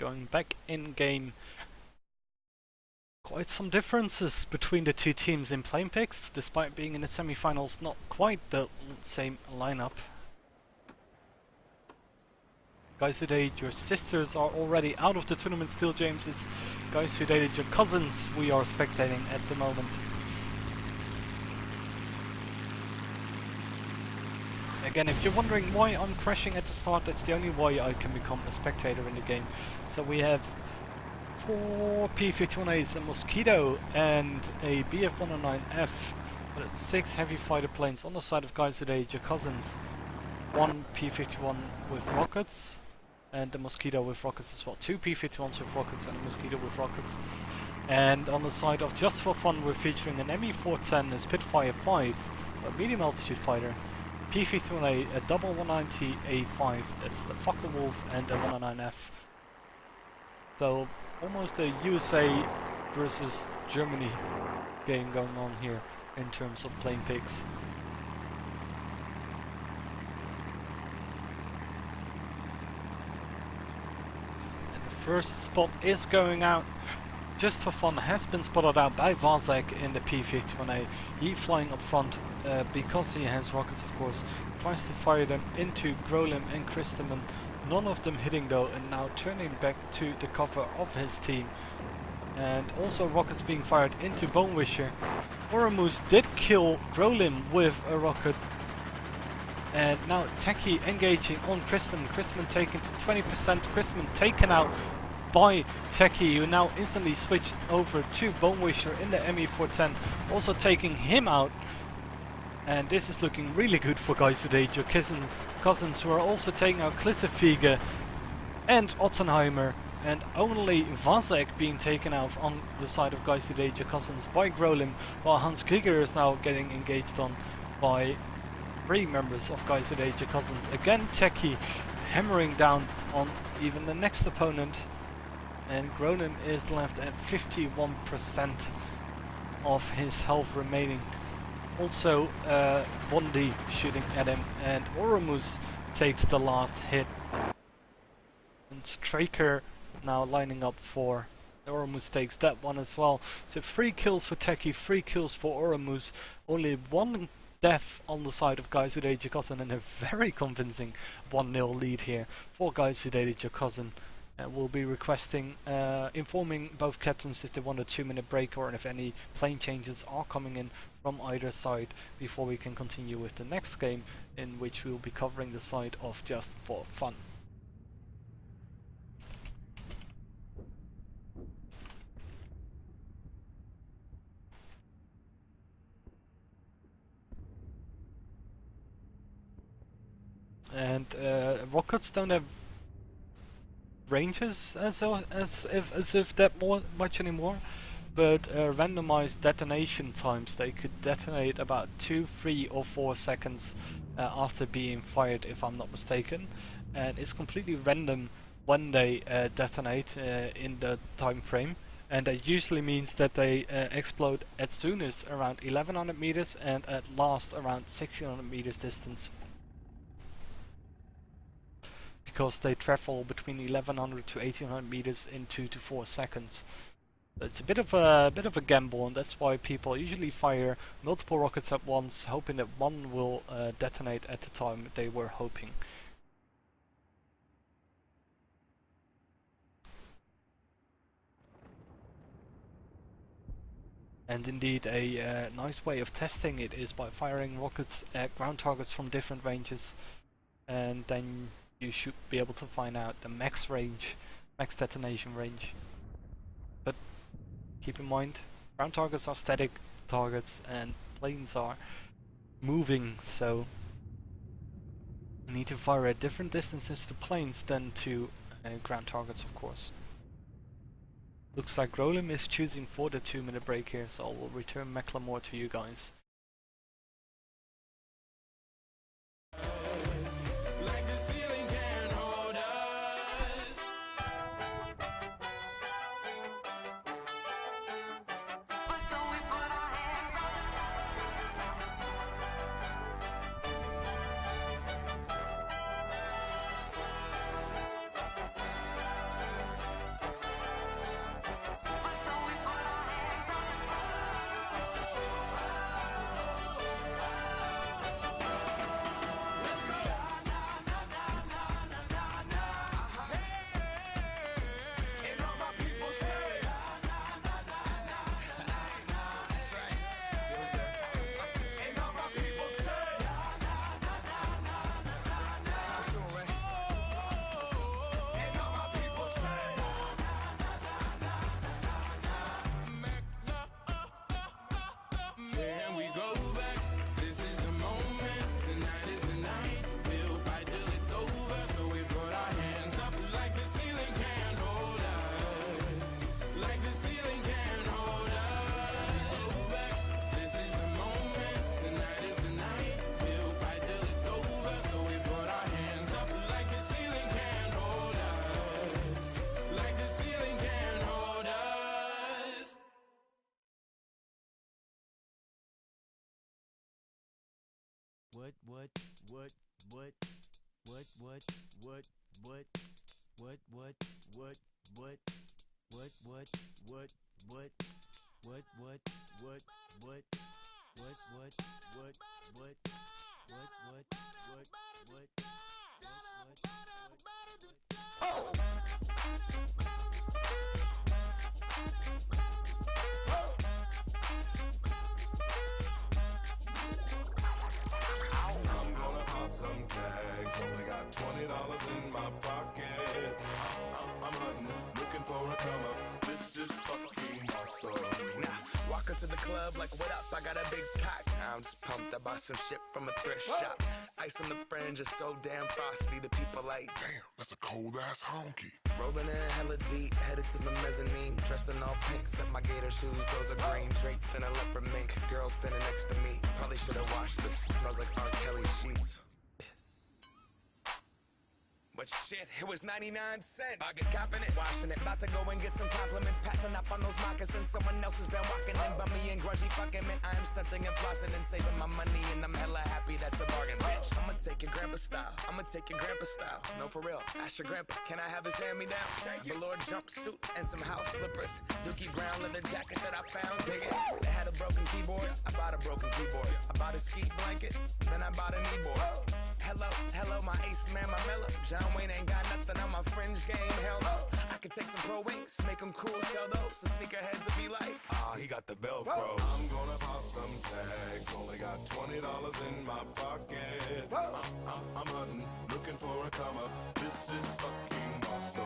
going back in game. Quite some differences between the two teams in plane picks, despite being in the semi-finals, not quite the same lineup. Guys who dated your sisters are already out of the tournament still, James. It's guys who dated your cousins we are spectating at the moment. Again, if you're wondering why I'm crashing at the start, that's the only way I can become a spectator in the game. So we have 4 P-51As, a Mosquito and a BF-109F. But it's 6 heavy fighter planes on the side of guys who dated your cousins. 1 P-51 with rockets and the Mosquito with rockets as well. 2 P-51s with rockets and a Mosquito with rockets. And on the side of Just for Fun, we're featuring an ME-410, a Spitfire 5, a medium altitude fighter, P-51A, a double 190A5, that's the Focke-Wulf, and a 109F. So almost a USA versus Germany game going on here in terms of plane picks. First spot is going out. Just for Fun has been spotted out by Vazek in the P-51A. He flying up front because he has rockets, of course. Tries to fire them into Grolim and Christemann. None of them hitting though, and now turning back to the cover of his team. And also rockets being fired into Bonewisher. Oramus did kill Grolim with a rocket. And now Techie engaging on Christemann. Christemann taken to 20%. Christemann taken out by Techie, who now instantly switched over to Bonewisher in the ME-410, also taking him out. And this is looking really good for guys today. Your cousins who are also taking out Klissefiege and Ottenheimer, and only Vazek being taken out on the side of guys today, your cousins, by Grolim, while Hans Krieger is now getting engaged on by 3 members of guys today, your cousins. Again, Techie hammering down on even the next opponent, and Grolim is left at 51% of his health remaining. Also Bondi shooting at him, and Oramus takes the last hit. And Straker now lining up for Oramus, takes that one as well. So 3 kills for Techie, 3 kills for Oramus. Only 1 death on the side of guys who dated your cousin, and a very convincing 1-0 lead here for guys who dated your cousin. We'll be requesting, informing both captains if they want a 2-minute break or if any plane changes are coming in from either side before we can continue with the next game, in which we'll be covering the side of Just for Fun. And rockets don't have ranges as if that much anymore, but randomized detonation times, they could detonate about 2, 3 or 4 seconds after being fired, if I'm not mistaken, and it's completely random when they detonate in the time frame, and that usually means that they explode at soonest around 1100 meters and at last around 1600 meters distance, because they travel between 1100 to 1800 meters in 2 to 4 seconds. It's a bit of a gamble, and that's why people usually fire multiple rockets at once, hoping that one will detonate at the time they were hoping. And indeed, a nice way of testing it is by firing rockets at ground targets from different ranges, and then you should be able to find out the max range, max detonation range. But keep in mind, ground targets are static targets and planes are moving, so you need to fire at different distances to planes than to ground targets, of course. Looks like Grolim is choosing for the 2-minute break here, so I will return Macklemore to you guys. I'm gonna pop some tags. Only got $20 in my pocket. I'm hunting, looking for a come up. This is fucking awesome. Now, walk into the club like, what up? I got a big pack. I'm just pumped. I bought some shit from a thrift shop. Ice on the fringe is so damn frosty. The people like, Damn, that's a cold ass honky. rolling in hella deep, headed to the mezzanine. Dressed in all pink, set my gator shoes. Those are green, draped in a leopard mink. Girl standing next to me. Probably should have washed this. Smells like R. Kelly sheets. But shit, it was 99 cents. I get copping it, washing it. About to go and get some compliments. Passing up on those moccasins. Someone else has been walking in by me and grungy fucking man. I am stunting and flossing and saving my money. And I'm hella happy that's a bargain, bitch. I'ma take your grandpa style. I'ma take your grandpa style. No, for real. Ask your grandpa, can I have his hand-me-down? Velour jumpsuit and some house slippers. Dookie brown leather jacket that I found. Dig it. They had a broken keyboard. I bought a broken keyboard. I bought a ski blanket. Then I bought a kneeboard. Hello, hello, my ace man, my mellow. John Wayne ain't got nothing on my fringe game, hell no. I could take some pro wings, make them cool, sell those. The sneakerheads will be like, ah, he got the Velcro. I'm gonna pop some tags. Only got $20 in my pocket. I'm hunting, looking for a come up. This is fucking awesome.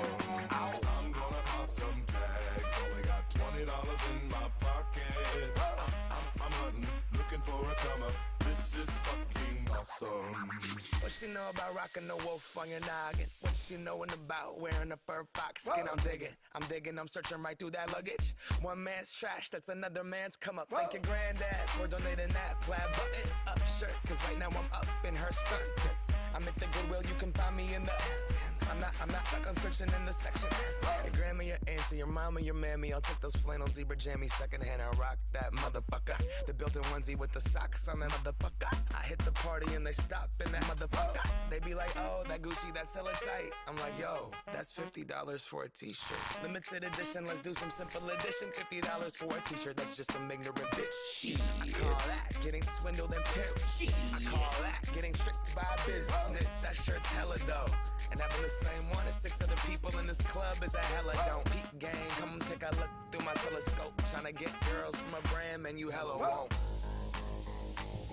I'm gonna pop some tags. Only got $20 in my pocket. I'm hunting, looking for a come up. This is fucking awesome. What she know about rocking the wolf on your noggin? What she knowin' about wearing a fur fox skin? I'm digging, I'm searching right through that luggage. One man's trash, that's another man's come up. Thank your granddad for donating that plaid button up shirt. Cause right now I'm up in her stunt. I'm at the Goodwill, you can find me in the I'm not stuck on searching in the section. Your grandma, your auntie, your mama, your mammy. I'll take those flannel zebra jammies secondhand and rock that motherfucker. The built-in onesie with the socks on that motherfucker. I hit the party and they stop in that motherfucker. They be like, oh, that Gucci, that's hella tight. I'm like, yo, that's $50 for a t-shirt. Limited edition, let's do some simple edition. $50 for a t-shirt, that's just some ignorant bitch. Shit. I call that getting swindled and pimped. I call that getting tricked by business. That shirt's hella dope. And having the same one as 6 other people in this club is a hella don't. Peak gang, come take a look through my telescope. Tryna get girls from a brand, man, you hella won't.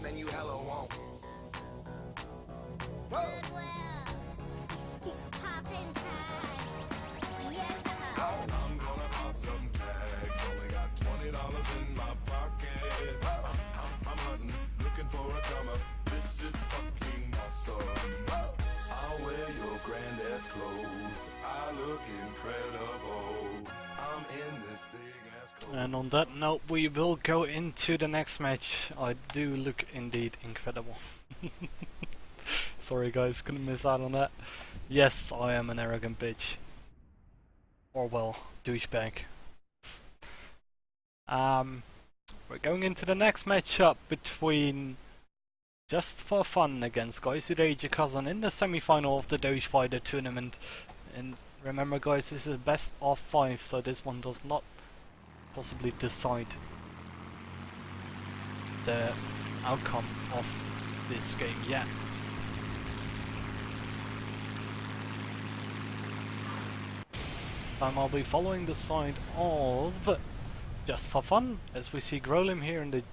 Man, you hella won't. Goodwill. Poppin' tags. Yeah. I'm gonna pop some tags. Only got $20 in my pocket. I'm hunting, looking for a come up. This is fucking awesome. I'll wear your granddad's clothes. I look incredible. I'm in this big ass coat. And on that note, we will go into the next match. I do look indeed incredible. Sorry guys, couldn't miss out on that. Yes, I am an arrogant bitch. Or well, douchebag. We're going into the next matchup between Just for Fun against GWDYC cousin in the semi-final of the Dogefighter tournament. And remember guys, this is best of 5, so this one does not possibly decide the outcome of this game yet. I'll be following the side of Just for Fun, as we see Grolim here in the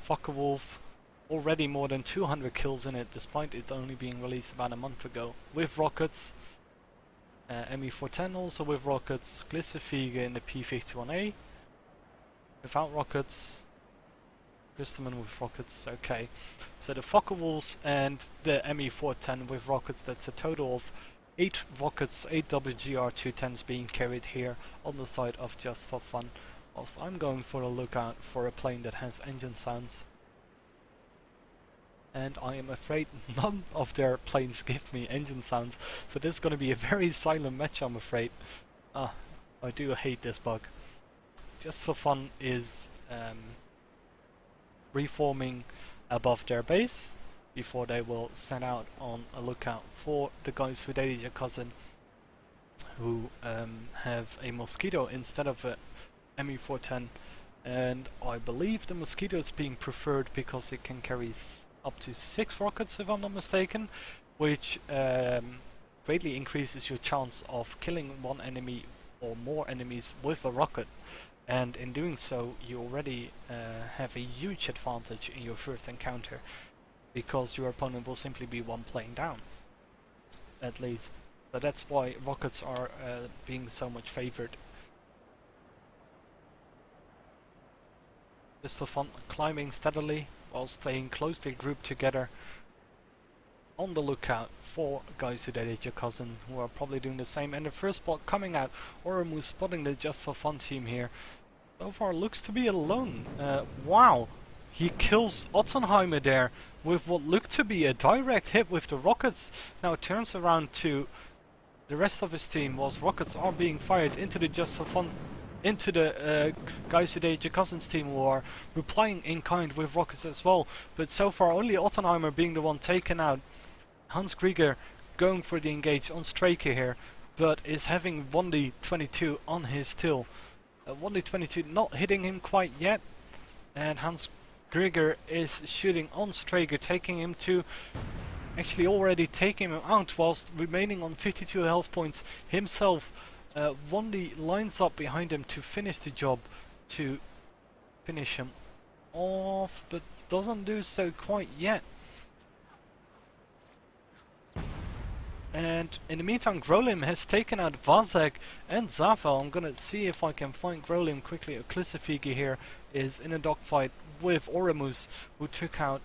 Fucker Wolf. Already more than 200 kills in it, despite it only being released about a month ago. With rockets, ME410 also with rockets, Glycerfiga in the P51A. Without rockets, Christaman with rockets, okay. So the Fucker Wolves and the ME410 with rockets, that's a total of 8 rockets, 8 WGR210s being carried here on the side of Just for Fun. Whilst I'm going for a lookout for a plane that has engine sounds. And I am afraid none of their planes give me engine sounds, so this is going to be a very silent match, I'm afraid. I do hate this bug. Just for Fun is reforming above their base, before they will send out on a lookout for the guys who dated your cousin, who have a Mosquito instead of a ME410. And I believe the Mosquito is being preferred because it can carry up to 6 rockets, if I'm not mistaken, which greatly increases your chance of killing one enemy or more enemies with a rocket. And in doing so, you already have a huge advantage in your first encounter, because your opponent will simply be one plane down, at least. So that's why rockets are being so much favored. Just for fun, climbing steadily while staying closely grouped together, on the lookout for guys who dated your cousin, who are probably doing the same. And the first spot coming out, Oromu spotting the Just for Fun team here. So far looks to be alone. Wow, he kills Ottenheimer there with what looked to be a direct hit with the rockets. Now it turns around to the rest of his team, whilst rockets are being fired into the Just for Fun, into the guys who dated your cousin's team, who are replying in kind with rockets as well. But so far only Ottenheimer being the one taken out. Hans Krieger going for the engage on Straker here, but is having 1D22 on his tail. 1D22 not hitting him quite yet, and Hans Krieger is shooting on Straker, taking him to, actually already taking him out whilst remaining on 52 health points himself. 1D lines up behind him to finish the job, to finish him off, but doesn't do so quite yet. And in the meantime, Grolim has taken out Vazek and Zavel. I'm gonna see if I can find Grolim quickly. Klissefige here is in a dogfight with Oramus, who took out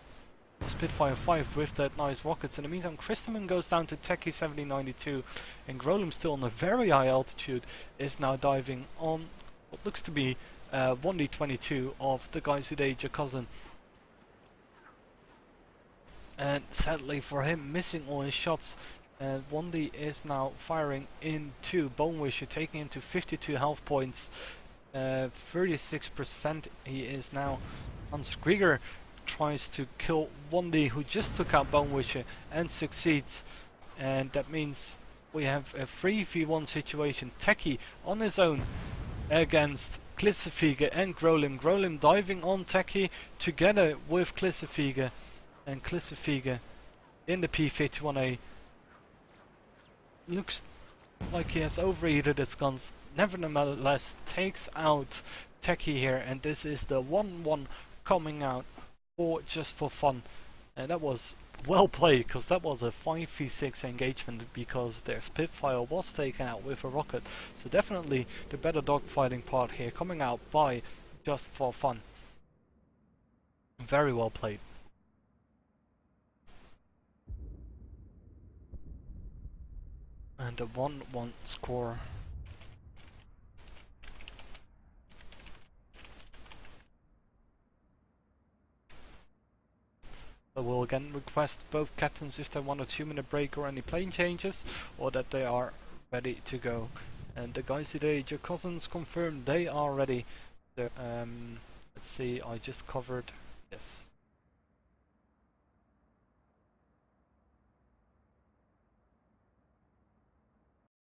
Spitfire 5 with that nice rockets. In the meantime, Christeman goes down to Techie 7092, and Grolim, still on a very high altitude, is now diving on what looks to be 1D22 of the guys who dated your cousin. And sadly for him, missing all his shots. And 1D is now firing into Bonewisher, taking him to 52 health points, 36% he is now. Hans Krieger tries to kill 1D, who just took out Bonewisher, and succeeds. And that means we have a 3v1 situation. Techie on his own against Klissefige and Grolim. Grolim diving on Techie together with Klissefige, and Klissefige in the P51A. Looks like he has overheated his guns, nevertheless takes out Techie here, and this is the 1-1 coming out for Just for Fun. And that was well played, because that was a 5v6 engagement, because their Spitfire was taken out with a rocket. So definitely the better dogfighting part here coming out by Just for Fun. Very well played. And a 1-1 score. I will again request both captains if they want a 2-minute break or any plane changes, or that they are ready to go. And the guys today, your cousins, confirmed they are ready. Let's see, I just covered, yes.